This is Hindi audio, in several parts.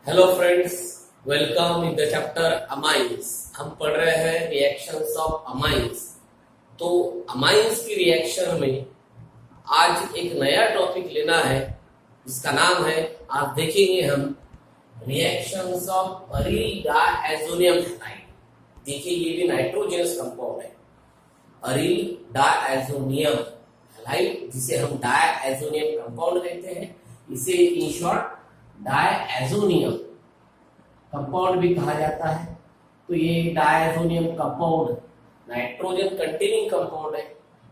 Hello friends, welcome in the chapter amines. हम पढ़ रहे हैं रिएक्शंस ऑफ अमाइंस। तो अमाइंस की रिएक्शन में आज एक नया टॉपिक लेना है जिसका नाम है, आप देखेंगे हम, रिएक्शंस ऑफ अरील डायज़ोनियम हैलाइड। देखिए ये भी नाइट्रोजनस कंपाउंड है, अरील डायज़ोनियम हैलाइड, जिसे हम डायज़ोनियम कंपाउंड कहते हैं। इसे इन शॉर्ट डायज़ोनियम कंपाउंड भी कहा जाता है। तो ये diazonium compound nitrogen containing compound है,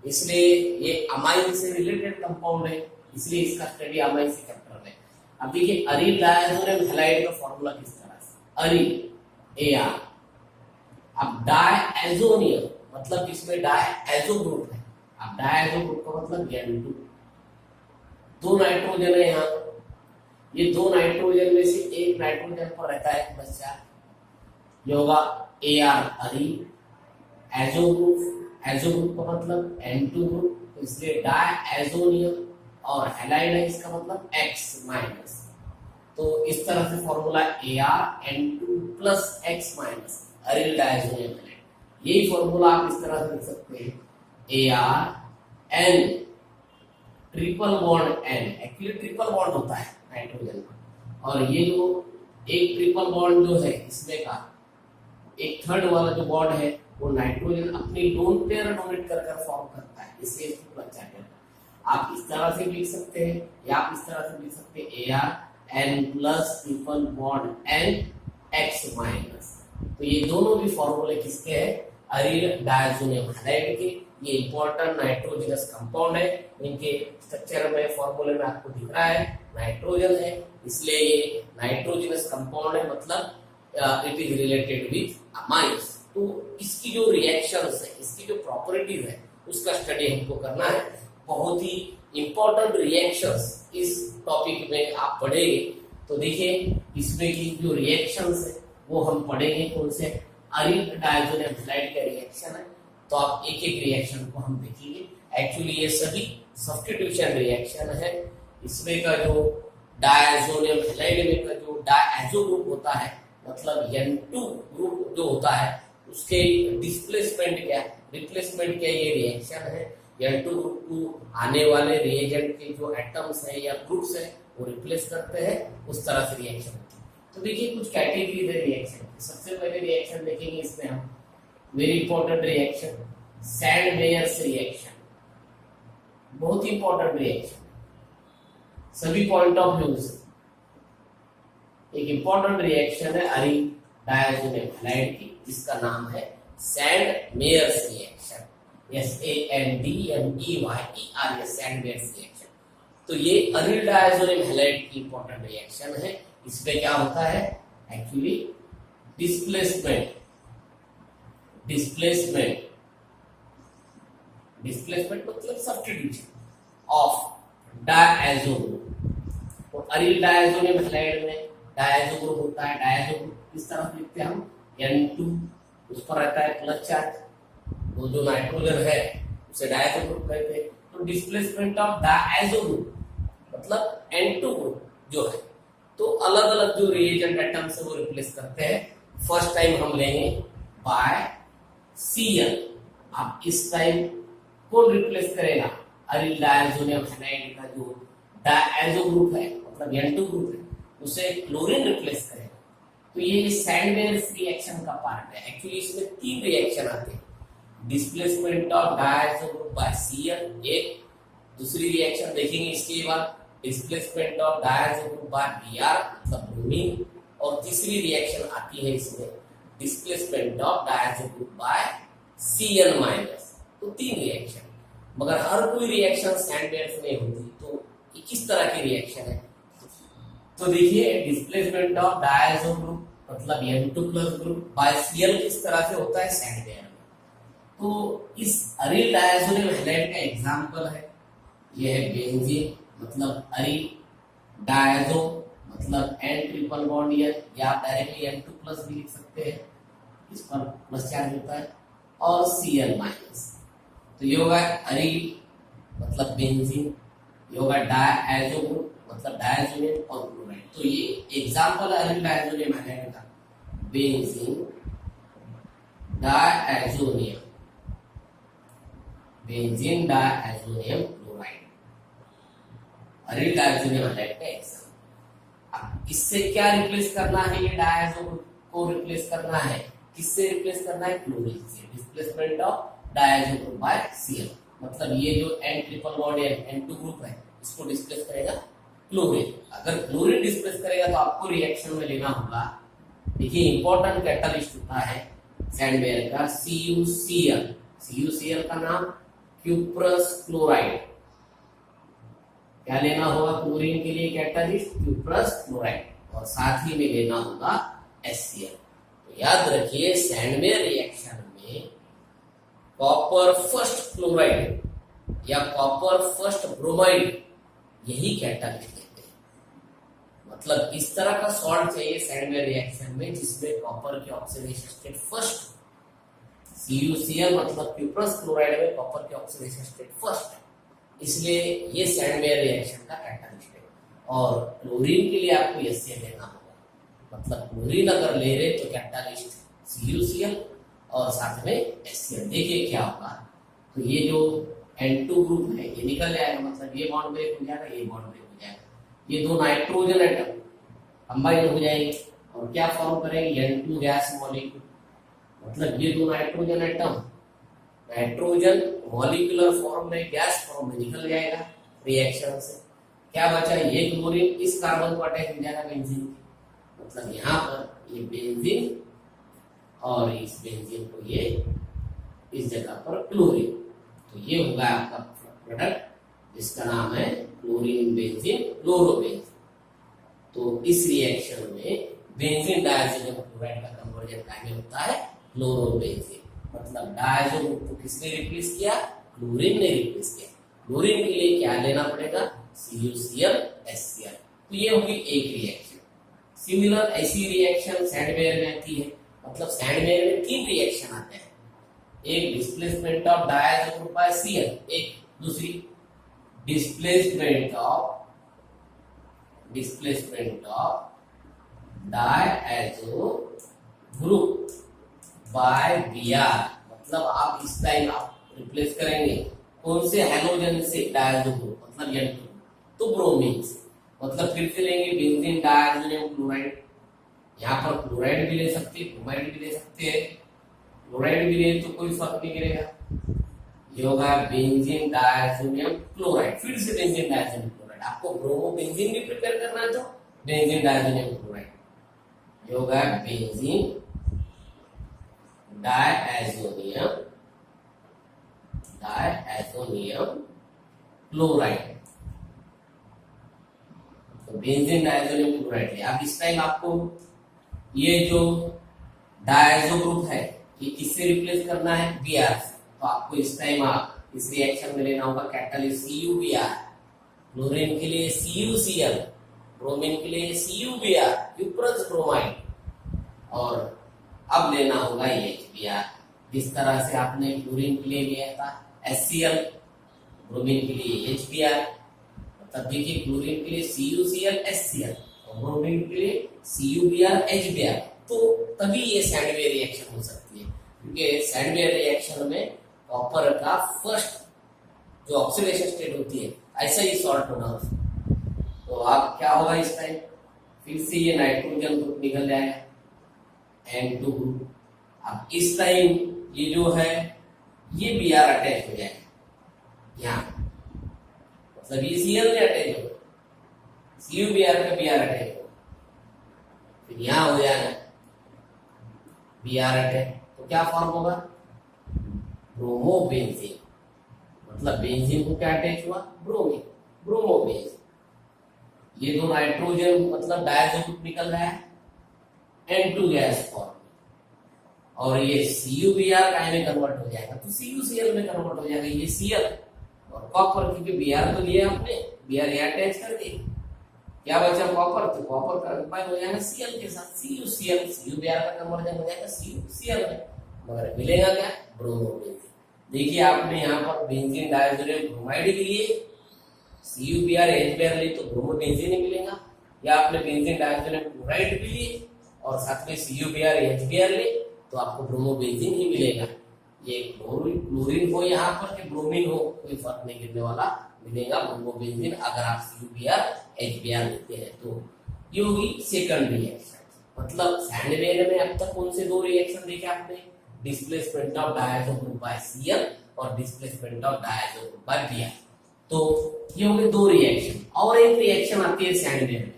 इसलिए ये अमाइन से रिलेटेड कंपाउंड है, इसलिए इसका स्टडी अमाइन से चैप्टर में। अब देखिए अरील डायज़ोनियम हैलाइड का फॉर्मूला किस तरह से, अरील AR। अब डायज़ोनियम मतलब इसमें डायज़ो ग्रुप है। अब डायज़ो ग्रुप का मतलब N2, दो नाइट्रोजन है यहाँ। ये दो नाइट्रोजन में से एक नाइट्रोजन पर रहता है बच्चा, ये होगा AR अरील। एजो ग्रुप का मतलब N2 ग्रुप, तो इसलिए डायज़ोनियम, और हैलाइड है इसका मतलब X-। तो इस तरह से formula ArN2 plus X- aryl diazonium halide. यही फॉर्मूला आप इस तरह से लिख सकते हैं, ArN triple bond N। Actually triple bond होता है नाइट्रोजन का, और ये जो एक ट्रिपल बॉन्ड जो है इसमें का एक थर्ड वाला जो बॉन्ड है वो नाइट्रोजन अपनी लोन पेयर डोनेट कर फॉर्म करता है, इससे इसको अच्छा करता है। आप इस तरह से लिख सकते हैं या आप इस तरह से लिख सकते हैं ArN plus triple bond N X-। तो ये दोनों भी फॉर्मूले किसके हैं, अरील डायज़ोनियम हैलाइड के। ये इंपॉर्टेंट नाइट्रोजनस कंपाउंड है। इनके स्ट्रक्चर में फॉर्मूले में आपको दिख रहा है नाइट्रोजन है, इसलिए ये नाइट्रोजनस कंपाउंड है, मतलब it is related with amines. तो इसकी जो रिएक्शंस है, इसकी जो प्रॉपर्टीज है, उसका स्टडी हमको करना है। बहुत ही इंपॉर्टेंट रिएक्शंस इस टॉपिक में आप पढ़ेंगे। तो देखिए इसमें की जो रिएक्शंस है वो हम पढ़ेंगे, कौन से, अरील डायज़ोनियम हैलाइड का रिएक्शन है। तो आप एक एक रिएक्शन को हम देखेंगे। एक्चुअली ये सभी सब्स्टिट्यूशन रिएक्शन है। इसमें का जो डायज़ोनियम हैलाइड में का जो डायज़ो ग्रुप होता है, मतलब N2 ग्रुप जो होता है, उसके डिस्प्लेसमेंट क्या, रिप्लेसमेंट क्या, ये रिएक्शन है। N2 ग्रुप को आने वाले रिएजेंट के जो एटम्स है या ग्रुप्स है वो रिप्लेस करते हैं, उस तरह से रिएक्शन होती है। तो देखिए कुछ कैटेगरीज है रिएक्शन। सबसे पहले रिएक्शन देखेंगे इसमें हम, very important reaction, sand-Myers reaction. बहुत ही इंपॉर्टेंट रिएक्शन सभी पॉइंट ऑफ व्यू से। एक इंपॉर्टेंट रिएक्शन है अरील डायज़ोनियम हैलाइड की, जिसका नाम है sand-Myers reaction, SANDMEYER, sand-Myers reaction. तो ये अरील डायज़ोनियम हैलाइड की इंपॉर्टेंट रिएक्शन है। इसमें क्या होता है, एक्चुअली डिस्प्लेसमेंट मतलब सब्स्टिट्यूशन ऑफ डायज़ो ग्रुप। तो अरील डायज़ोनियम हैलाइड में डायज़ो ग्रुप होता है। डायज़ो ग्रुप किस तरह लिखते हैं हम, N2 उस पर रहता है प्लस चार्ज, वो जो नाइट्रोजन है उसे डायज़ो ग्रुप कहते हैं। तो डिस्प्लेसमेंट ऑफ डायज़ो ग्रुप मतलब N2 ग्रुप जो है, तो अलग अलग जो रिएजेंट एटम्स है वो रिप्लेस करते हैं। फर्स्ट टाइम हम लेंगे बाय Cl। अब इस टाइम कौन रिप्लेस करेगा, अरील डायज़ोनियम हैलाइड का जो डायज़ो ग्रुप है मतलब N2 ग्रुप है, उसे क्लोरीन रिप्लेस करेगा। तो ये सैंड-मेयर्स रिएक्शन का पार्ट है। एक्चुअली इसमें तीन रिएक्शन आते हैं, displacement of diazo group bye Cl एक, दूसरी रिएक्शन देखेंगे इसके बाद displacement of diazo group bye Br मतलब ब्रोमीन, और तीसरी रिएक्शन आती है इसमें displacement of diazo group bye Cl-। तो तीन रिएक्शन, मगर हर कोई रिएक्शन सैंड-मेयर्स में होती। तो ये किस तरह की रिएक्शन है, तो देखिए डिस्प्लेसमेंट ऑफ डायज़ो ग्रुप मतलब N2 plus group by Cl किस तरह से होता है, सैंड-मेयर में। तो इस अरील डायज़ोनियम हैलाइड का एग्जांपल है, यह है बेंजीन मतलब अरील, डायज़ो मतलब N ट्रिपल बॉन्ड N, या आप डायरेक्टली N2 प्लस भी लिख सकते हैं, इस पर प्लस चार्ज होता है, और Cl-। तो ये होगा अरील मतलब बेंजीन, ये होगा डायज़ो ग्रुप मतलब डायज़ोनियम और क्लोराइड। तो ये एग्जाम्पल अरिल डायजोनियम हैलाइड का, benzene diazonium, benzene diazonium chloride, aryl diazonium halide का एग्जाम्पल। अब इससे क्या रिप्लेस करना है, ये डायजो को रिप्लेस करना है, किससे रिप्लेस करना है, क्लोरीन से। Displacement of diazo group by Cl, मतलब ये जो N triple bond N2 group है इसको डिस्प्लेस करेगा क्लोरीन। अगर क्लोरीन डिस्प्लेस करेगा तो आपको रिएक्शन में लेना होगा, देखिए इंपॉर्टेंट कैटलिस्ट होता है सैंडवेयर का CuCl, CuCl का नाम क्यूप्रस क्लोराइड। क्या लेना होगा क्लोरीन के लिए कैटलिस्ट, क्यूप्रस क्लोराइड, और साथ ही में लेना होगा HCl। तो याद रखिए सैंडवेयर रिएक्शन में कॉपर फर्स्ट क्लोराइड या कॉपर फर्स्ट ब्रोमाइड यही कैटलिस्ट देते हैं। मतलब इस तरह का सॉल्ट चाहिए सैंडवेयर रिएक्शन में जिसमें कॉपर के ऑक्सीडेशन स्टेट फर्स्ट, CuCl मतलब क्यूप्रस क्लोराइड में कॉपर के ऑक्सीडेशन स्टेट फर्स्ट है, इसलिए ये सैंडवेयर रिएक्शन का कैटलिस्ट है। और क्लोरीन के लिए आपको HCl लेना होगा, मतलब क्लोरीन अगर ले रहे तो कैटलिस्ट CuCl और साथ में HCl। देखिए क्या होगा, तो ये जो N2 ग्रुप है ये निकल जाएगा, मतलब ये बॉन्ड ब्रेक हो जाएगा, ये बॉन्ड ब्रेक हो जाएगा, ये दो नाइट्रोजन एटम कंबाइन हो जाएंगे और क्या फॉर्म करेंगे, N2 गैस मॉलिक्यूल। मतलब ये दो nitrogen atom nitrogen molecular form में गैस फॉर्म में निकल जाएगा रिएक्शन से। क्या बचा, ये क्लोरीन इस कार्बन को अटैच हो जाएगा बेंजीन, मतलब यहाँ पर ये बेंजीन और इस बेंजीन को ये इस जगह पर क्लोरीन, तो ये होगा आपका प्रोडक्ट जिसका नाम है क्लोरीन बेंजीन क्लोरोबेंजीन। तो इस रिएक्शन में बेंजीन डायजोनियम क्लोराइड का कन्वर्जन काहे होता है, क्लोरोबेंजीन। मतलब डायजो ग्रुप को किसने रिप्लेस किया, क्लोरीन ने रिप्लेस किया। क्लोरीन के लिए क्या लेना पड़ेगा, CuCl HCl। तो ये होगी एक रिएक्शन। सिमिलर ऐसी रिएक्शन सैंडवेयर में आती है, मतलब सैंडवेयर में तीन रिएक्शन आते हैं, एक displacement of diazo group by Cl, एक दूसरी displacement of diazo group by Br। मतलब आप इस टाइम आप रिप्लेस करेंगे कौन से हैलोजन से, डायजो ग्रुप मतलब N2, तो ब्रोमीन से। मतलब फिर से लेंगे बेंजीन डायजोनियम क्लोराइड, यहाँ पर क्लोराइड भी ले सकते हैं, ब्रोमाइड भी ले सकते हैं। क्लोराइड भी ले तो कोई फर्क नहीं करेगा, ये होगा बेंजीन डायजोनियम क्लोराइड। फिर से बेंजीन डायजोनियम क्लोराइड, आपको ब्रोमो बेंजीन भी प्रिपेयर करना है तो बेंजीन डायजोनियम क्लोराइड, ये होगा बेंजीन डायजोनियम क्लोराइड। तो बेंजीन डायजोनियम क्लोराइड है। अब इस टाइम आपको ये जो डायजो ग्रुप है ये किससे रिप्लेस करना है, Br से। तो आपको इस टाइम आप इस रिएक्शन में लेना होगा कैटलिस्ट CuBr, क्लोरीन के लिए CuCl, ब्रोमीन के लिए CuBr क्यूप्रस ब्रोमाइड, और अब लेना होगा HBr। जिस तरह से आपने क्लोरीन के लिए लिया था HCl, ब्रोमीन के लिए HBr। तब देखिए क्लोरीन के लिए CuCl HCl और ब्रोमीन के लिए CuBr HBr। तो तभी ये सैंडवेयर रिएक्शन हो सकती है, क्योंकि सैंडवेयर रिएक्शन में कॉपर का फर्स्ट जो ऑक्सीडेशन स्टेट होती है ऐसा ही सॉल्ट होना उसमें। तो अब क्या होगा इस टाइम, फिर से ये नाइट्रोजन ग्रुप निकल जाएगा N2 ग्रुप। अब इस टाइम ये जो है ये Br अटैच हो जाएगा यहाँ, मतलब ये Cl में अटैच होगा, CuBr का Br अटैच होगा, फिर यहाँ हो जाएगा Br अटैच, तो क्या फॉर्म होगा, ब्रोमोबेंजीन। मतलब बेंजीन को क्या अटैच हुआ, ब्रोमीन, ब्रोमोबेंजीन। ये दो नाइट्रोजन मतलब डायजो ग्रुप निकल रहा है N2 गैस फॉर्म, और ये CuBr काहे में कन्वर्ट हो जाएगा, तो CuCl में कन्वर्ट हो जाएगा। ये Cl और कॉपर, क्योंकि Br तो लिया आपने, Br यहाँ अटैच कर दी, क्या बचा कॉपर, तो कॉपर का कंबाइन हो जाएगा Cl के साथ, CuCl, CuBr का कन्वर्जन हो जाएगा CuCl में, मगर मिलेगा क्या, ब्रोमोबेंजीन। देखिए आपने यहाँ पर बेंजीन डायजोनियम ब्रोमाइड लिए, CuBr HBr लिए तो ब्रोमोबेंजीन ही मिलेगा। या आपने बेंजीन डायजोनियम क्लोराइड भी लिए और साथ में CuBr HBr ले तो आपको ब्रोमोबेंजीन ही मिलेगा। ये क्लोरीन हो यहाँ पर कि ब्रोमीन हो कोई फर्क नहीं गिरने वाला, मिलेगा ब्रोमोबेंजीन अगर आप CuBr HBr लेते हैं तो। ये होगी सेकंड रिएक्शन। मतलब सैंडवेयर में अब तक कौन से दो रिएक्शन देखे आपने, displacement of diazo group bye Cl और displacement of diazo group bye Br। तो ये हो गए दो रिएक्शन। और एक रिएक्शन आती है सैंडवेयर में।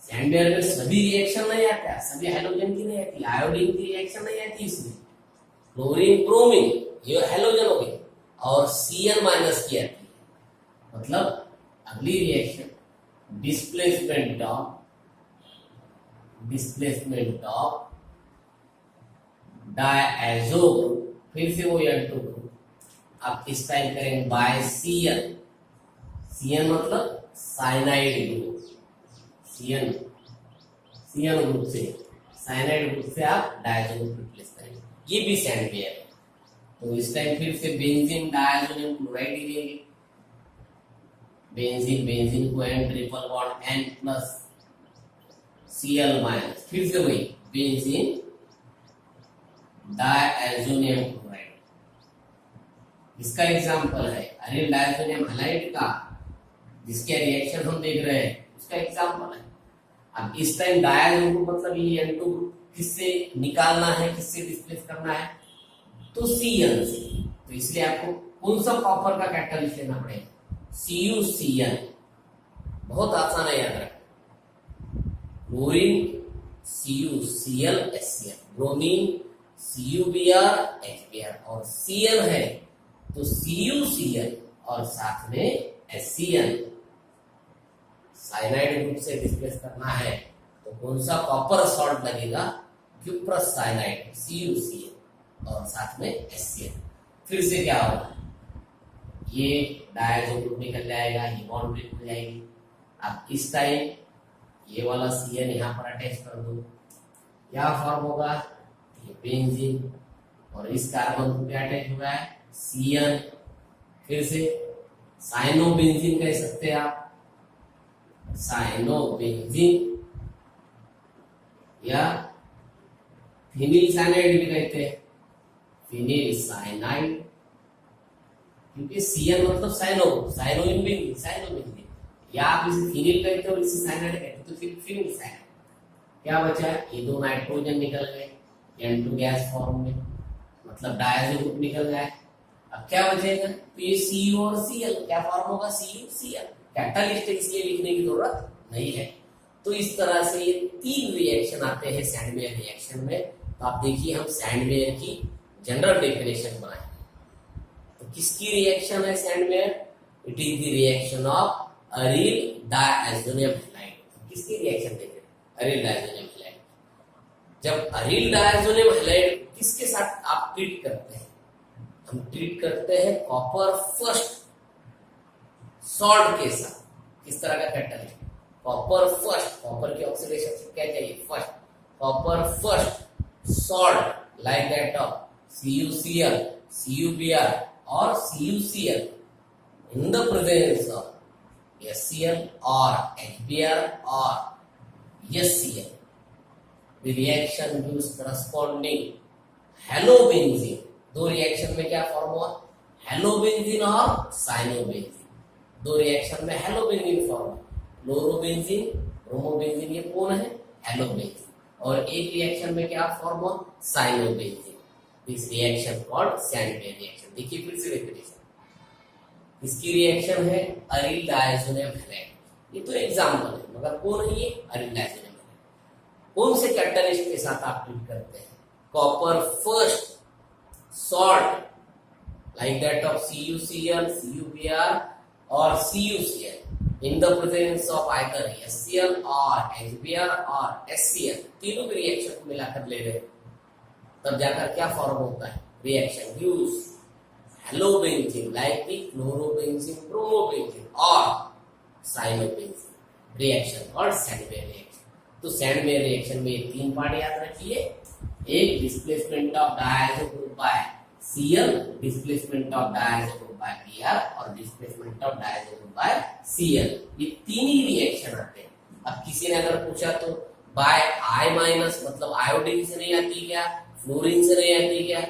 सैंडवेयर में सभी रिएक्शन नहीं आता, सभी हैलोजन की नहीं आती, आयोडीन की रिएक्शन नहीं आती इसमें, क्लोरीन ब्रोमीन ये हैलोजन हो गए और Cl माइनस की आती है। मतलब अगली reaction displacement of diazo group, फिर से वो N2 ग्रुप, आप इस टाइम करेंगे बाय Cl। Cl मतलब साइनाइड ग्रुप, Cl ग्रुप से, साइनाइड ग्रुप से आप डायज़ो ग्रुप रिप्लेस करेंगे। ये भी सैंडवेयर है। तो इस टाइम फिर से बेंजीन डायज़ोनियम क्लोराइड ही लेंगे, बेंजीन को N triple bond N plus Cl minus, फिर से वही बेंजीन डायज़ोनियम क्लोराइड। इसका एग्जांपल है अरिल डायज़ोनियम हैलाइड का, जिसके रिएक्शन हम देख रहे हैं, उसका एग्जांपल है। अब इस टाइम डायज़ो ग्रुप मतलब ये N2 ग्रुप किससे निकालना है, किससे डिस्प्लेस करना है, तो Cl से। तो इसलिए आपको कौन सा कॉपर का कैटालिस्ट लेना पड़ेगा, CuCl। बहुत आसान है याद रखना, chlorine CuCl HCl, bromine CuBr HBr और Cl है तो CuCl और साथ में HCl। साइनाइड ग्रुप से डिस्प्लेस करना है तो कौन सा कॉपर सॉल्ट लगेगा, क्यूप्रस साइनाइड CuCl और साथ में HCl। फिर से क्या होगा, ये डायज़ो ग्रुप निकल जाएगा, ये बॉन्ड ब्रेक हो जाएगी। अब इस टाइम ये वाला Cl यहाँ पर अटैच कर दो, क्या फॉर्म होगा, ये बेंजीन और इस कार्बन पे अटैच हुआ है Cl। फिर से साइनोबेंजीन कह सकते हैं आप, साइनोबेंजीन या फिनिल साइनाइड भी कहते हैं, फिनिल साइनाइड, क्योंकि Cl मतलब साइनोबेंजीन, या आप इसे फिनिल कहते हो और इसे साइनाइड कहते हो, तो फिर फिनिल साइनाइड। क्या बचा, ये दो नाइट्रोजन निकल गए N2 गैस फॉर्म में, मतलब डायज़ो ग्रुप निकल गया। अब क्या बचेगा, तो ये Cu और Cl, क्या फॉर्म होगा, CuCl। कैटालिस्ट इसलिए लिखने की जरूरत नहीं है। तो इस तरह से ये तीन रिएक्शन आते हैं सैंडवेयर रिएक्शन में। तो आप देखिए हम सैंडवेयर की जनरल डेफिनेशन बनाए। तो किसकी रिएक्शन है Sandmeyer, it is the reaction of aryl diazonium halide. किसकी रिएक्शन देख रहे हैं, अरिल डायज़ोनियम हैलाइड। जब अरिल डायज़ोनियम हैलाइड किसके साथ आप ट्रीट करते हैं, हम ट्रीट करते हैं कॉपर फर्स्ट सॉल्ट के साथ। किस तरह का कैटालिस्ट, कॉपर फर्स्ट, कॉपर की ऑक्सीडेशन क्या चाहिए, first, copper first salt like that of CuCl, CuBr और CuCl in the presence of HCl or HBr or HCl. The reaction gives corresponding हेलोबेंजीन। दो रिएक्शन में क्या फॉर्म हुआ, हेलोबेंजीन और साइनोबेंजीन। दो रिएक्शन में हेलोबेंजीन फॉर्म, क्लोरोबेंजीन, ब्रोमोबेंजीन, ये कौन है, हेलोबेंजीन। और एक रिएक्शन में क्या फॉर्म हुआ, cyanobenzene. This reaction called Sandmeyer reaction. देखिए फिर से रिपीटेशन, इसकी रिएक्शन है अरिल डायज़ोनियम हैलाइड। ये तो एग्जांपल है, मगर कौन है ये, अरिल डायज़ोनियम हैलाइड। कौन से कैटालिस्ट के साथ आप ट्रीट करते हैं, copper first salt like that of CuCl, CuBr or CuCl in the presence of either HCl or HBr or HCl, तीनों के रिएक्शन को मिलाकर ले रहे हैं, तब जाकर क्या फॉर्म होता है, reaction use halobenzene like the chlorobenzene, bromobenzene और साइनोबेंजीन, रिएक्शन और सैंडवेयर रिएक्शन। तो सैंडवेयर रिएक्शन में ये तीन पार्ट याद रखिए, एक displacement of diazo group bye Cl, displacement of diazo group bye Br और displacement of diazo group bye Cl। ये तीन ही रिएक्शन आते हैं। अब किसी ने अगर पूछा तो बाय आई माइनस मतलब आयोडीन से नहीं आती क्या, फ्लोरीन से नहीं आती क्या?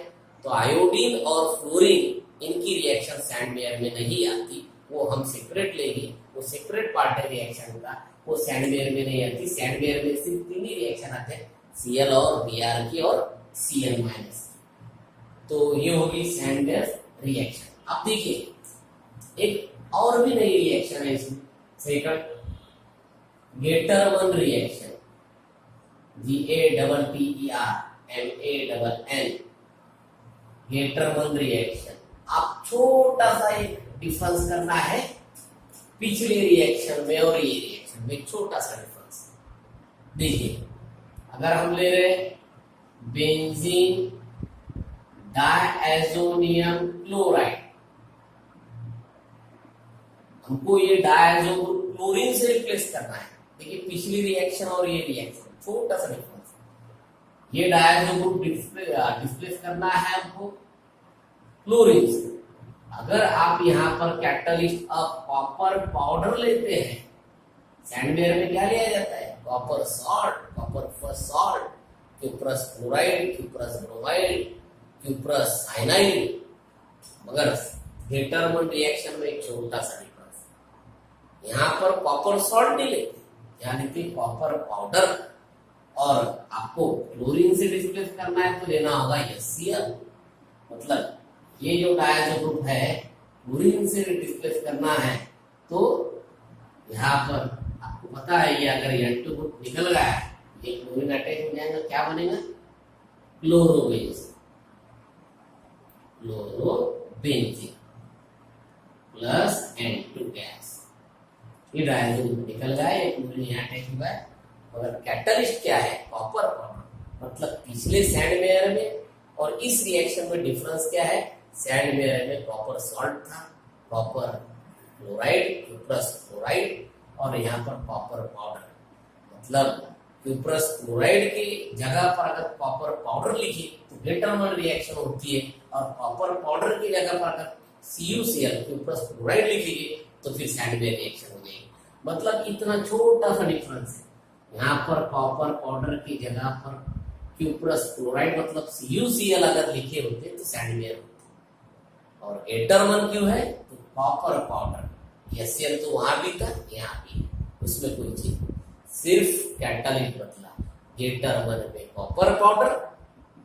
तो आयोडीन और फ्लोरीन इनकी रिएक्शन सैंडवेयर में नहीं आती, वो हम सेपरेट लेंगे, वो सेपरेट पार्ट है रिएक्शन का, वो सैंडवेयर में नहीं आती। सैंडवेयर में सिर्फ तीन ही रिएक्शन आते हैं, Cl और Br की और Cl माइनस। तो ये होगी सैंडवेयर रिएक्शन। अब देखिए एक और भी नई रिएक्शन है इसमें, सेकंड गेटरमन रिएक्शन, GATTERMANN, गेटरमन रिएक्शन। आप छोटा सा एक डिफरेंस करना है पिछले रिएक्शन में और ये रिएक्शन में, छोटा सा डिफरेंस। देखिए अगर हम ले रहे बेंजीन डायज़ोनियम क्लोराइड, हमको ये डायज़ो क्लोरीन से रिप्लेस करना है। देखिए पिछली रिएक्शन और ये रिएक्शन छोटा सा डिफरेंस, ये डायज़ो ग्रुप डिस्प्लेस करना है हमको क्लोरीन से। अगर आप यहाँ पर कैटलिस्ट ऑफ कॉपर पाउडर लेते हैं, सैंडवेयर में क्या लिया जाता है, copper salt, copper first salt, cuprous chloride, cuprous bromide, cuprous cyanide. मगर गेटरमन रिएक्शन में एक छोटा सा डिफरेंस, यहाँ पर कॉपर सॉल्ट नहीं लेते, यहाँ लेते कॉपर पाउडर। और आपको क्लोरीन से डिस्प्लेस करना है तो लेना होगा HCl, मतलब ये जो डायज़ो ग्रुप है क्लोरीन से डिस्प्लेस करना है तो यहाँ पर आपको पता है ये अगर N2 ग्रुप निकल गया है, ये क्लोरीन अटैच हो जाएगा, क्या बनेगा, chlorobenzene, chlorobenzene plus N2 gas. ये डायज़ो ग्रुप निकल गया है, क्लोरीन यहाँ अटैच हुआ है, मगर कैटलिस्ट क्या है, कॉपर पाउडर। मतलब पिछले सैंडवेयर में और इस रिएक्शन में डिफरेंस क्या है, सैंडवेयर में कॉपर सॉल्ट था, कॉपर क्लोराइड, क्यूप्रस क्लोराइड, और यहाँ पर कॉपर पाउडर। मतलब क्यूप्रस क्लोराइड की जगह पर अगर कॉपर पाउडर लिखी तो गेटरमन रिएक्शन होती है, और कॉपर पाउडर की जगह पर अगर CuCl क्यूप्रस क्लोराइड लिखेंगे तो फिर सैंडवेयर रिएक्शन हो जाएगी। मतलब इतना छोटा सा डिफरेंस है, यहाँ पर कॉपर पाउडर की जगह पर क्यूप्रस क्लोराइड मतलब CuCl अगर लिखे होते तो सैंडवेयर होते। और गेटरमन क्यों है, तो कॉपर पाउडर, HCl तो वहां भी था यहाँ भी, उसमें कोई चीज, सिर्फ कैटलिस्ट बदला, गेटरमन में कॉपर पाउडर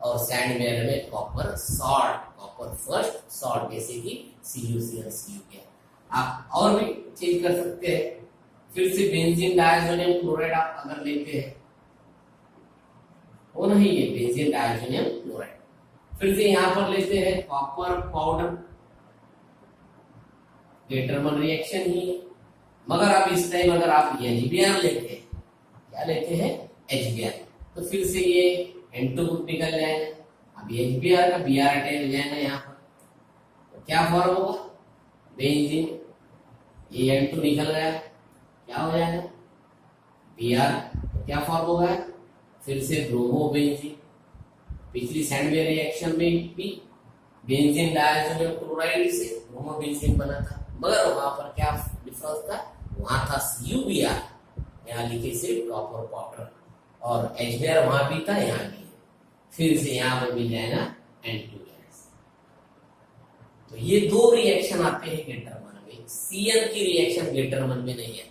और सैंडवेयर में copper salt, copper first salt, जैसे कि CuCl CuCl। आप और भी चेंज कर सकते हैं। फिर से बेंजीन डायज़ोनियम क्लोराइड आप अगर लेते हैं, वो नहीं है बेंजीन डायज़ोनियम क्लोराइड, फिर से यहाँ पर लेते हैं कॉपर पाउडर, गेटरमन रिएक्शन ही है। मगर अब इस टाइम अगर आप HBr लेते हैं, क्या लेते हैं, HBr, तो फिर से ये N2 ग्रुप निकल जाएगा। अब HBr का Br अटैच हो जाएगा यहाँ पर, तो क्या फॉर्म होगा, बेंजीन, ये N2 निकल गया, क्या हो जाएगा, Br, तो क्या फॉर्म होगा, फिर से ब्रोमोबेंजीन। पिछली सैंडवेयर रिएक्शन में भी बेंजीन डायज़ोनियम क्लोराइड से ब्रोमोबेंजीन बना था, मगर वहां पर क्या डिफरेंस था, वहां था CuBr, यहाँ लिखे सिर्फ कॉपर पाउडर, और HBr वहां भी था, यहाँ भी है। फिर से यहाँ पर मिल जाएगा N2 गैस। तो ये दो रिएक्शन आते हैं गेटरमन में, Cl की रिएक्शन गेटरमन में नहीं आती।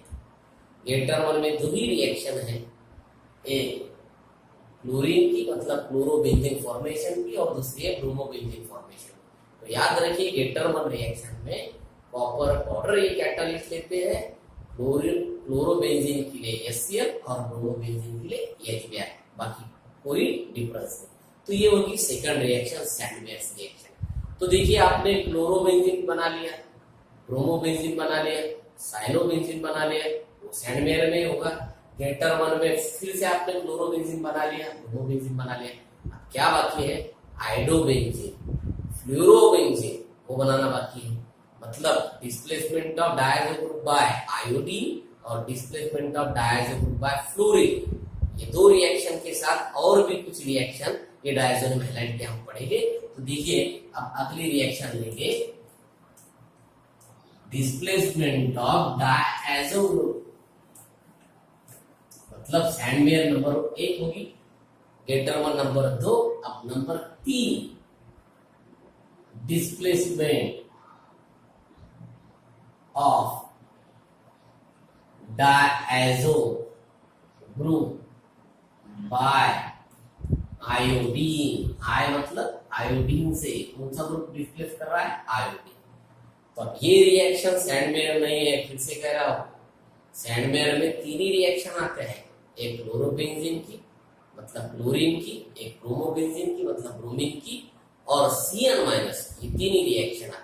गेटरमन में दो ही रिएक्शन है, एक क्लोरीन की मतलब क्लोरोबेंजीन फॉर्मेशन की, और दूसरी है ब्रोमोबेंजीन फॉर्मेशन। तो याद रखिए गेटरमन रिएक्शन में कॉपर पाउडर ये कैटलिस्ट लेते हैं, क्लोरोबेंजीन के लिए HCl और ब्रोमोबेंजीन के लिए HBr, बाकी कोई डिफरेंस नहीं। तो ये होगी सेकंड रिएक्शन, सैंडवेयर रिएक्शन। तो देखिए आपने क्लोरोबेंजीन बना लिया, ब्रोमोबेंजीन बना लिया, साइनोबेंजीन बना लिया, वो सैंडवेयर में होगा। गेटरमन में फिर से आपने क्लोरोबेंजीन बना लिया, ब्रोमोबेंजीन बना लिया, अब क्या बाकी है, आयोडोबेंजीन, फ्लोरोबेंजीन, वो बनाना बाकी है। मतलब displacement of diazo group by iodine और displacement of diazo group by fluorine, ये दो रिएक्शन के साथ और भी कुछ रिएक्शन ये डायज़ोनियम हैलाइड के हम पढ़ेंगे। तो देखिए अब अगली रिएक्शन लेंगे, डिस्प्लेसमेंट ऑफ डायज़ो ग्रुप मतलब सैंडवेयर नंबर 1 होगी, गेटरमन नंबर 2। अब number 3, displacement of diazo group by iodine. I मतलब आयोडीन से कौन सा ग्रुप डिस्प्लेस कर रहा है? आयोडीन। तो अब ये रिएक्शन सैंडवेयर नहीं है, फिर से कह रहा हूं, सैंडवेयर में 3 ही रिएक्शन आते हैं, एक क्लोरोबेंजीन की मतलब क्लोरीन की, एक ब्रोमोबेंजीन की मतलब ब्रोमीन की, और Cn माइनस, ये 3 ही रिएक्शन आते हैं।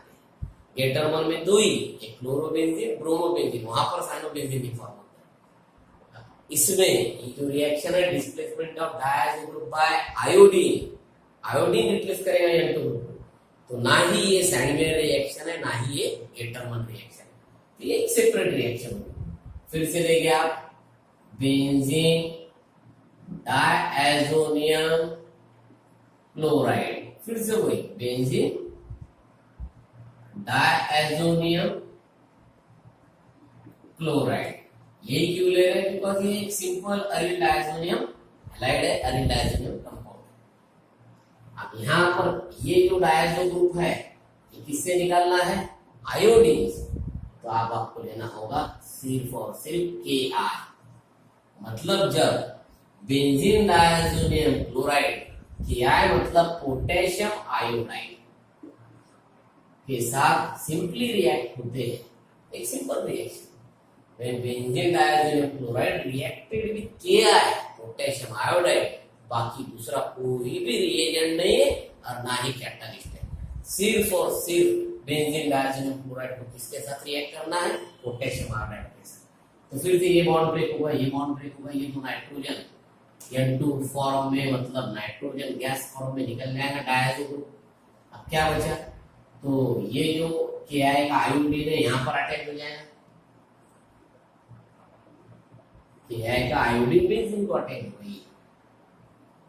गेटरमन में 2 ही, एक क्लोरोबेंजीन ब्रोमोबेंजीन, वहां पर साइनोबेंजीन ही फॉर्म होता है। इसमें ये जो रिएक्शन है displacement of diazo group by iodine, iodine replace करेगा N2 ग्रुप को, तो ना ही ये सैंडवेयर रिएक्शन है, ना ही ये गेटरमन रिएक्शन है, तो ये एक सेपरेट रिएक्शन होगी। फिर से देंगे आप, बेंजीन डायज़ोनियम क्लोराइड, फिर से वही बेंजीन डायज़ोनियम क्लोराइड। ये क्यों ले रहे हैं? बिकॉज ये एक सिंपल अरिल डायज़ोनियम हैलाइड है, अरिल डायज़ोनियम कंपाउंड। अब यहां पर ये जो डायज़ो ग्रुप है ये किससे निकालना है? आयोडीन से। तो आपको लेना होगा सिर्फ और सिर्फ Ki। मतलब जब बेंजीन डायज़ोनियम क्लोराइड Ki मतलब पोटेशियम आयोडाइड के साथ सिंपली रिएक्ट होते हैं, एक simple reaction, when benzene diazonium chloride reacted with Ki potassium iodide, बाकी दूसरा कोई भी रिएजेंट नहीं है और ना ही कैटालिस्ट है, सिर्फ और सिर्फ बेंजीन डायज़ोनियम क्लोराइड को किसके साथ रिएक्ट करना है? पोटेशियम आयोडाइड के साथ। तो फिर से ये बॉन्ड ब्रेक होगा, ये बॉन्ड ब्रेक होगा, ये तो नाइट्रोजन N2 फॉर्म में मतलब नाइट्रोजन गैस फॉर्म में निकल जाएगा डायज़ो ग्रुप। अब क्या बचा? तो ये जो Ki का आयोडीन है यहाँ पर अटैच हो जाएगा, Ki का आयोडीन बेंजीन को अटैच होगा,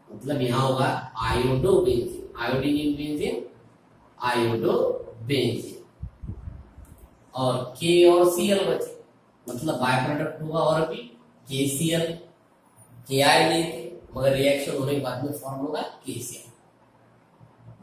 मतलब यहाँ होगा iodo benzene, iodine in benzene, iodo benzene, और K और Cl बचे, मतलब बाय प्रोडक्ट होगा और भी KCl, Ki नहीं थे मगर रिएक्शन होने के बाद में फॉर्म होगा KCl,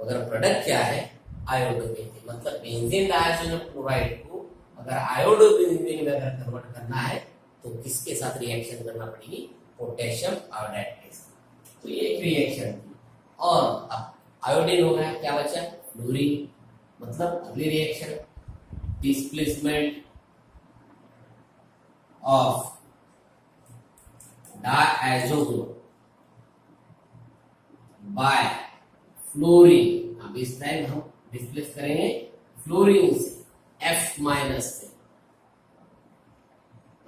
मगर प्रोडक्ट क्या है? Iodo benzene. मतलब बेंजीन डायज़ोनियम क्लोराइड को अगर आयोडो बेंजीन में अगर कन्वर्ट करना है तो किसके साथ रिएक्शन करना पड़ेगी? पोटेशियम आयोडाइड के साथ। तो ये एक रिएक्शन थी। और अब आयोडीन हो गया, क्या बचा? फ्लोरीन। मतलब अगली reaction displacement of diazo group by fluorine. अब इस टाइम हम डिस्प्लेस करेंगे फ्लोरीन से, F माइनस से।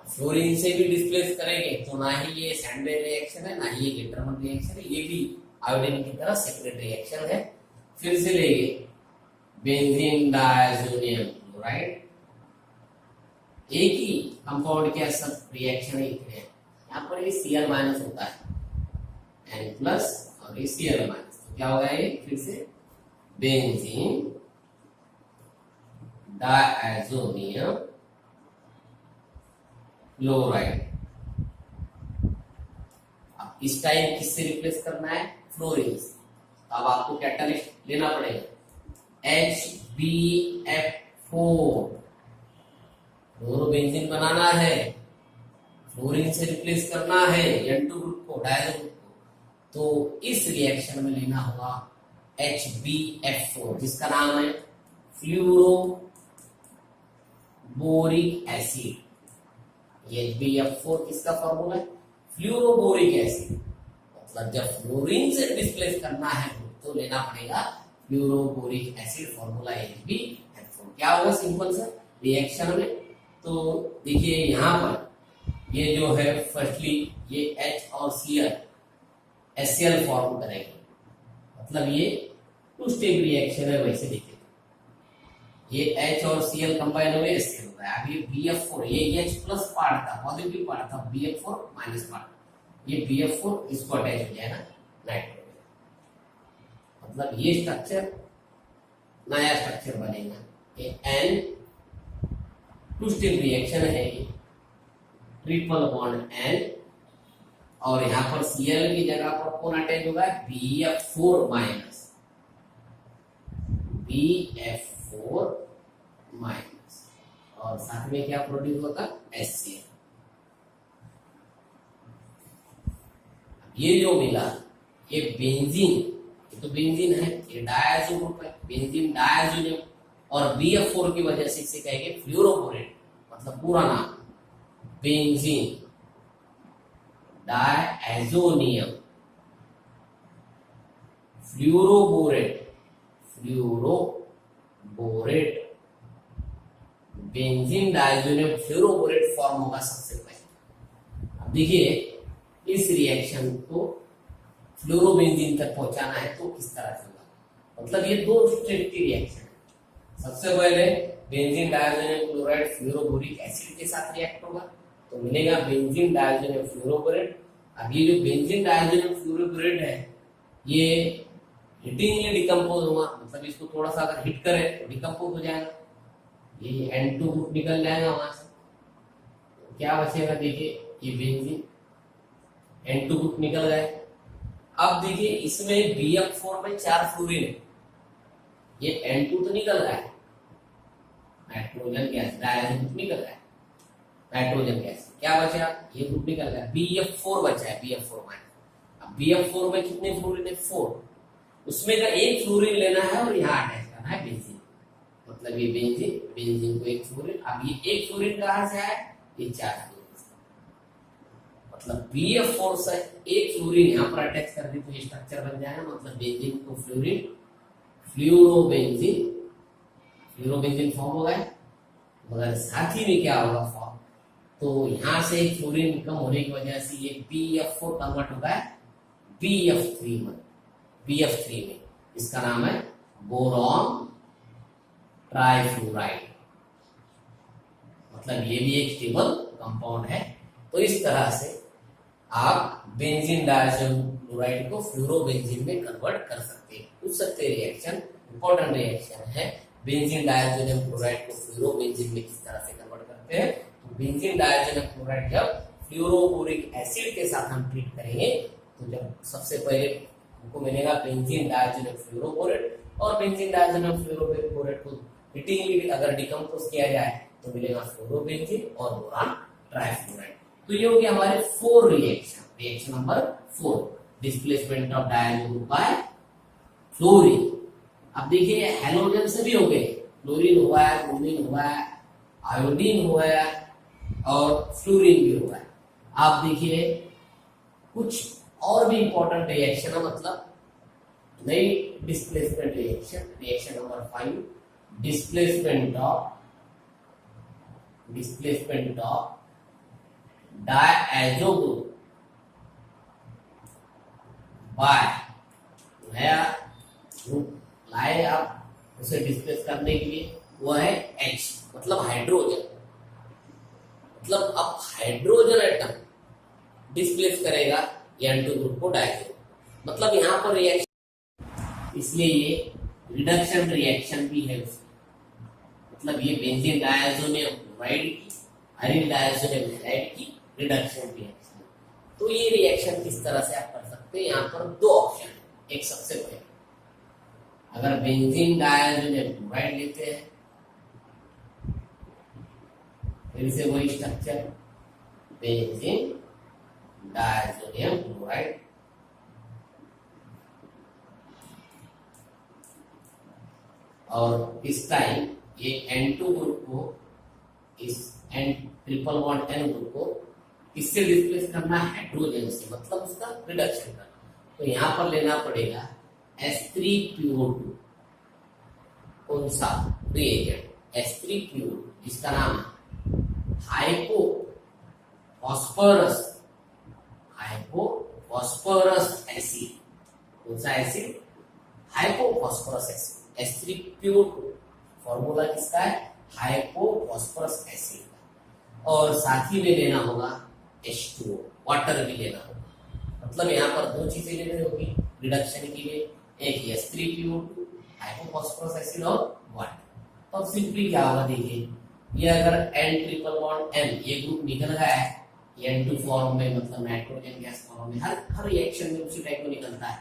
फ्लोरीन से भी डिस्प्लेस करेंगे तो ना ही ये सैंडवेयर रिएक्शन है, ना ही ये गेटरमन रिएक्शन है, ये भी आयोडीन की तरह सेपरेट रिएक्शन है। फिर से लेंगे बेंजीन डायज़ोनियम क्लोराइड, एक ही कंपाउंड के सब रिएक्शन एक है, यहाँ पर ये Cl माइनस होता है N प्लस और ये Cl माइनस, तो क्या होगा ये? फिर से बेंजीन डायज़ोनियम क्लोराइड। अब इस टाइम किससे रिप्लेस करना है? फ्लोरीन से। अब आपको कैटालिस्ट लेना पड़ेगा HbF4, फ्लोरोबेंजीन बनाना है, फ्लोरीन से रिप्लेस करना है N2 ग्रुप को, डायज़ो ग्रुप को, तो इस रिएक्शन में लेना होगा HbF4 जिसका नाम है फ्लूरोबोरिक एसिड। ये HbF4 किसका फॉर्मूला है? फ्लूरोबोरिक एसिड। मतलब जब फ्लोरीन से डिस्प्लेस करना है तो लेना पड़ेगा फ्लूरोबोरिक एसिड, फॉर्मूला HbF4। क्या होगा? सिंपल सा रिएक्शन में। तो देखिए यहाँ पर ये जो है फर्स्टली ये H और Cl HCl फॉर्म करेंगे, मतलब ये 2 स्टेप रिएक्शन है। वैसे देखिए ये H और Cl कंबाइन हुए HCl होता है। अब ये BF4, ये H प्लस पार्ट था, पॉजिटिव पार्ट था, BF4 माइनस पार्ट, ये BF4 इसको अटैच हो जाएगा नाइट्रोजन, मतलब ये स्ट्रक्चर नया स्ट्रक्चर बनेगा। ये N 2 स्टेप रिएक्शन है, ये ट्रिपल बॉन्ड N और यहाँ पर Cl की जगह पर कौन अटैच होगा, BF4 माइनस, BF4 माइनस, और साथ में क्या प्रोड्यूस होगा, HCl। ये जो मिला ये बेंजीन, ये तो बेंजीन है, ये डायज़ो ग्रुप है, बेंजीन डायज़ोनियम, और BF4 की वजह से इसे कहेंगे फ्लोरोबोरेट, मतलब पूरा नाम benzene diazonium fluoroborate, fluoroborate, benzene diazonium fluoroborate form होगा सबसे पहले। अब देखिए इस रिएक्शन को फ्लोरोबेंजीन तक पहुंचाना है तो किस तरह से होगा, मतलब ये दो स्टेप की रिएक्शन है। सबसे पहले benzene diazonium chloride fluoroboric acid के साथ रिएक्ट होगा तो मिलेगा बेंजीन डायज़ोनियम फ्लोरोबोरेट। अब ये जो बेंजीन डायज़ोनियम फ्लोरोबोरेट है ये हीटिंगली डिकम्पोज होगा, मतलब इसको थोड़ा सा अगर हिट करें तो डिकम्पोज हो जाएगा, ये N2 ग्रुप निकल जाएगा वहां से, तो क्या बचेगा, देखिए ये बेंजीन N2 ग्रुप निकल गए। अब देखिए इसमें BF4 में 4 फ्लोरीन है, ये N2 तो निकल रहा है, नाइट्रोजन गैस डायज़ोनियम ग्रुप निकल रहा है, नाइट्रोजन गैस क्या बचा, ये ग्रुप निकल गया, BF4 बचा है, BF4 माइनस। अब BF4 में कितने फ्लोरीन है, 4, उसमें का एक फ्लोरीन लेना है और यहाँ अटैच करना है बेंजीन, मतलब ये बेंजीन, बेंजीन को एक फ्लोरीन, अब ये एक फ्लोरीन कहाँ से है, ये 4 फ्लोरीन, मतलब BF4 से एक फ्लोरीन यहाँ पर अटैच कर दी तो ये स्ट्रक्चर बन जाएगा, मतलब बेंजीन को फ्लोरीन, फ्लोरोबेंजीन, फ्लोरोबेंजीन फॉर्म हो गया। मगर साथ ही में क्या होगा फॉर्म, तो यहाँ से एक फ्लोरीन कम होने की वजह से ये BF4 कन्वर्ट होगा BF3 में, BF3 में, इसका नाम है बोरॉन ट्राइफ्लोराइड, मतलब ये भी एक स्टेबल कंपाउंड है। तो इस तरह से आप बेंजीन डायज़ोनियम क्लोराइड को फ्लोरोबेंजीन में कन्वर्ट कर सकते हैं, पूछ सकते हैं रिएक्शन, इंपॉर्टेंट रिएक्शन है। बेंजीन डायज़ोनियम क्लोराइड को फ्लोरोबेंजीन में किस तरह से कन्वर्ट करते हैं, तो बेंजीन डायज़ोनियम क्लोराइड जब फ्लोरोबोरिक एसिड के साथ हम ट्रीट करेंगे तो जब सबसे पहले हमको मिलेगा बेंजीन डायज़ोनियम फ्लोरोबोरेट, और बेंजीन डायज़ोनियम फ्लोरोबोरेट को हीटिंगली अगर डिकम्पोज किया जाए तो मिलेगा फ्लोरोबेंजीन और बोरान ट्राइफ्लोराइड। तो ये हो गया हमारे 4 reaction. Reaction number 4, displacement of diazo group by fluorine. अब देखिए हैलोजन से भी हो गए, फ्लोरीन हुआ है, ब्रोमीन हुआ है, आयोडीन हुआ है और फ्लोरीन भी हुआ है। आप देखिए कुछ और भी इंपॉर्टेंट रिएक्शन है, मतलब नई displacement reaction, reaction number 5, displacement of diazo group bye, नया ग्रुप लाए आप उसे डिस्प्लेस करने के लिए, वो है H, मतलब हाइड्रोजन, मतलब अब हाइड्रोजन एटम डिस्प्लेस करेगा N2 ग्रुप को डायज़ो, मतलब यहाँ पर रिएक्शन, इसलिए ये रिडक्शन रिएक्शन भी है उसमें, मतलब ये बेंजीन डायज़ोनियम क्लोराइड की, आयरन डायज़ोनियम क्लोराइड की रिडक्शन रिएक्शन। तो ये रिएक्शन किस तरह से आप कर सकते हैं, यहाँ पर 2 ऑप्शन है। एक सबसे पहले अगर बेंजीन डायज़ोनियम क्लोराइड लेते हैं, फिर से वही स्ट्रक्चर बेंजीन डायज़ोनियम क्लोराइड, और इस टाइम ये N2 ग्रुप को, इस ट्रिपल बॉन्ड N ग्रुप को किससे डिस्प्लेस करना है, हाइड्रोजन से, मतलब उसका रिडक्शन करना। तो यहाँ पर लेना पड़ेगा H3PO2, कौन सा रिएजेंट, H3PO2, जिसका नाम है हाइपोफॉस्फोरस एसिड। कौन सा acid, hypophosphorous acid, H3PO2 formula किसका है, हाइपोफॉस्फोरस एसिड का। और साथ ही में लेना होगा H2O, वाटर भी लेना होगा, मतलब यहाँ पर 2 चीजें लेनी होगी रिडक्शन के लिए, एक H3PO2 हाइपोफॉस्फोरस एसिड और वाटर। तो अब सिंपली क्या होगा, देखिए ये अगर N ट्रिपल बॉन्ड N, ये ग्रुप निकल गया है, N2 फॉर्म में, मतलब नाइट्रोजन गैस फॉर्म में, हर रिएक्शन में उसी टाइप में निकलता है।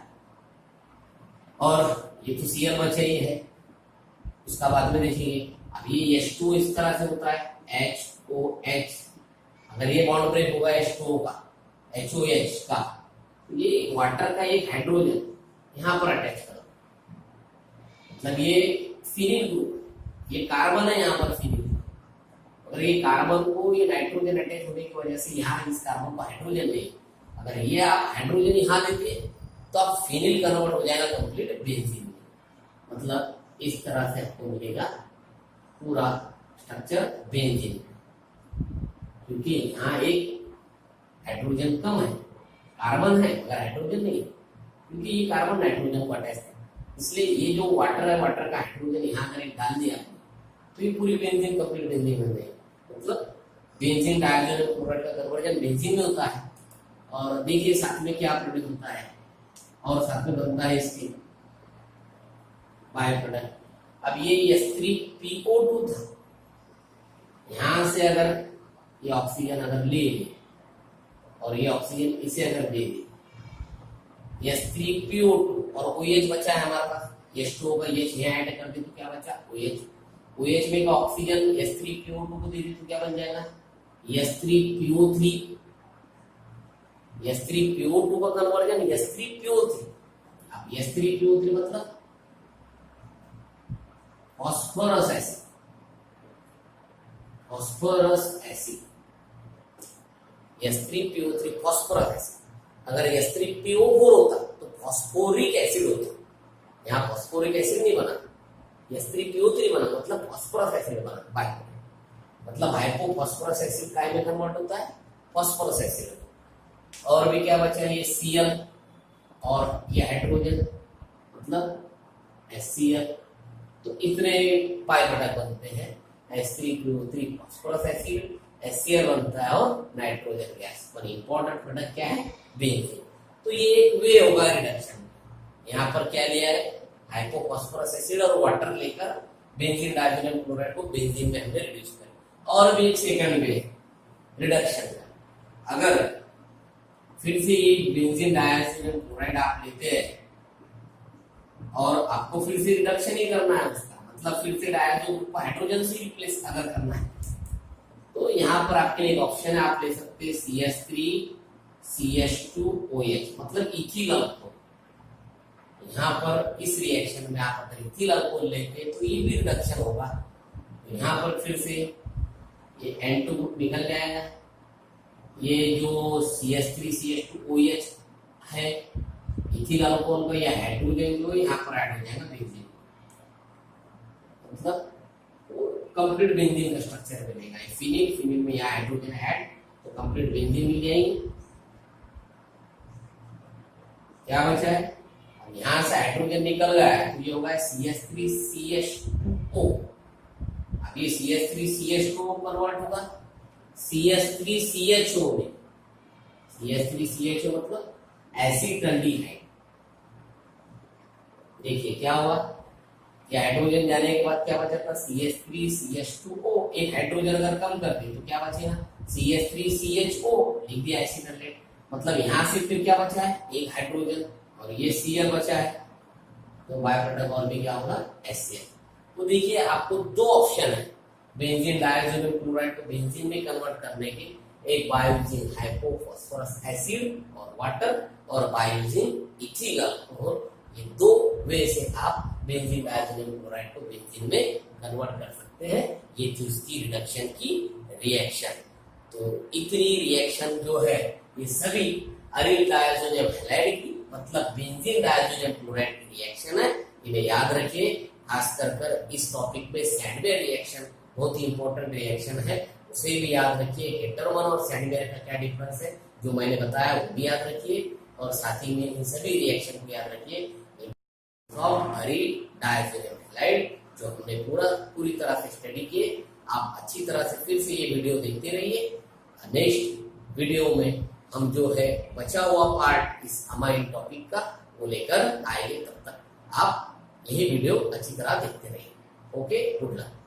और ये तो Cl बचे ही है, उसका बाद में देखेंगे। अब ये H2 इस तरह से होता है, HOH, अगर ये बॉन्ड ब्रेक होगा H2O का, HOH का, तो ये वाटर का एक हाइड्रोजन यहाँ पर अटैच करो, मतलब ये फिनिल ग्रुप, ये कार्बन है यहाँ पर फिनिल। अगर ये कार्बन को ये नाइट्रोजन अटैच होने की वजह से यहाँ इस कार्बन को हाइड्रोजन नहीं, अगर ये आप हाइड्रोजन यहाँ देते तो आप फिनिल कन्वर्ट हो जाएगा कंप्लीट बेंजीन में। मतलब इस तरह से आपको मिलेगा पूरा स्ट्रक्चर बेंजीन, क्योंकि यहाँ एक हाइड्रोजन कम है, कार्बन है मगर हाइड्रोजन नहीं है, क्योंकि ये कार्बन नाइट्रोजन को अटैच है। इसलिए ये जो वाटर है, वाटर का हाइड्रोजन यहाँ अगर डाल दिया तो ये पूरी बेंजीन कंप्लीट बेंजीन बन जाएगी। मतलब बेंजीन डाइहाइड्रोजन क्लोराइड का कन्वर्जन बेंजीन में होता है। और देखिए साथ में क्या प्रोड्यूस होता है, और साथ में बनता है इसके बायो प्रोडक्ट। अब ये H3PO2 था, यहां से अगर ये ऑक्सीजन अगर ले और ये ऑक्सीजन इसे अगर दे दे, H3PO2 और OH बचा है हमारे पास, H2O का H यहाँ ऐड कर दे तो क्या बचा, OH। OH में का ऑक्सीजन H3PO2 को दे दे तो क्या बन जाएगा, H3PO3। H3PO2 का कन्वर्जन H3PO3। अब H3PO3 मतलब phosphorous acid, phosphorous acid, H3PO3 phosphorous acid. अगर H3PO4 होता तो फॉस्फोरिक एसिड होता, यहाँ फॉस्फोरिक एसिड नहीं बना, H3PO3 बना, मतलब फॉस्फोरस एसिड बना बाय, मतलब हाइपोफॉस्फोरस एसिड काय में कन्वर्ट होता है, फॉस्फोरस एसिड। और भी क्या बचा है, ये Cl और ये हाइड्रोजन, मतलब HCl। तो इतने बाय प्रोडक्ट बनते हैं, H3PO3 फॉस्फोरस एसिड, HCl बनता है और नाइट्रोजन गैस। पर इंपॉर्टेंट प्रोडक्ट क्या है, बेंजीन। तो ये एक वे होगा रिडक्शन। यहाँ पर क्या लिया है, हाइपोफॉस्फोरस एसिड और वाटर लेकर बेंजीन डाइहाइड्रोजन क्लोराइड को बेंजीन में हमने रिड्यूस किया। और भी एक सेकंड वे रिडक्शन का, अगर फिर से ये बेंजीन डाइहाइड्रोजन क्लोराइड आप लेते हैं और आपको फिर से रिडक्शन ही करना है उसका, मतलब फिर से डाइहाइड्रोजन को हाइड्रोजन से रिप्लेस अगर करना है, तो यहाँ पर आपके लिए एक ऑप्शन है, आप ले सकते हैं CH3 CH2OH, मतलब इथिल अल्कोहल। यहाँ पर इस रिएक्शन में आप अगर इथिल अल्कोहल लेते हैं तो ये भी रिडक्शन होगा। तो यहाँ पर फिर से ये N2 ग्रुप निकल जाएगा, ये जो CH3 CH2OH है इथिल अल्कोहल का, या हाइड्रोजन जो यहाँ पर ऐड हो जाएगा बेंजीन, मतलब कंप्लीट बेंजीन का स्ट्रक्चर बनेगा। फिनिल, फिनिल में यहाँ हाइड्रोजन ऐड, तो कंप्लीट बेंजीन मिल जाएगी। क्या बचा है, यहाँ से हाइड्रोजन निकल गया है तो ये होगा CH3 CH2O। अब ये CH3 CH2O कन्वर्ट होगा CH3 CHO में, CH3 CHO मतलब एसिटल्डिहाइड। देखिए क्या हुआ, या हाइड्रोजन जाने के बाद क्या बचा था, CH3 CH2O। एक हाइड्रोजन अगर कम कर दे तो क्या बचेगा, CH3 CHO, लिख दिया एसिटल्डेट। मतलब यहाँ से फिर क्या बचा है, एक हाइड्रोजन और ये Cl बचा है, तो बाय प्रोडक्ट और भी क्या होगा, HCl। तो देखिए आपको दो ऑप्शन है बेंजीन डाइहाइड्रोजन क्लोराइड को बेंजीन में कन्वर्ट करने के, एक बाय यूजिंग हाइपोफॉस्फोरस एसिड और वाटर, और बाय यूजिंग इथिल अल्कोहल। ये दो वे से आप बेंजीन डाइहाइड्रोजन क्लोराइड को बेंजीन में कन्वर्ट कर सकते हैं। ये थी उसकी रिडक्शन की रिएक्शन। तो इतनी रिएक्शन जो है ये सभी अरिल डाइहाइड्रोजन हैलाइड की, मतलब बेंजीन डाइहाइड्रोजन क्लोराइड की रिएक्शन है। इन्हें याद रखिए, खास कर इस टॉपिक में सैंडवेयर रिएक्शन बहुत ही इंपॉर्टेंट रिएक्शन है, उसे भी याद रखिए। हेटरमन और सैंडवेयर का क्या डिफरेंस है जो मैंने बताया वो भी याद रखिए, और साथ ही में इन सभी रिएक्शन को याद रखिए। अरिल डाइहाइड्रोजन हैलाइड जो हमने पूरी तरह से स्टडी किए, आप अच्छी तरह से फिर से ये वीडियो देखते रहिए। नेक्स्ट वीडियो में हम जो है बचा हुआ पार्ट इस अमाइन टॉपिक का वो लेकर आएंगे। तब तक आप यही वीडियो अच्छी तरह देखते रहिए। Okay, good luck.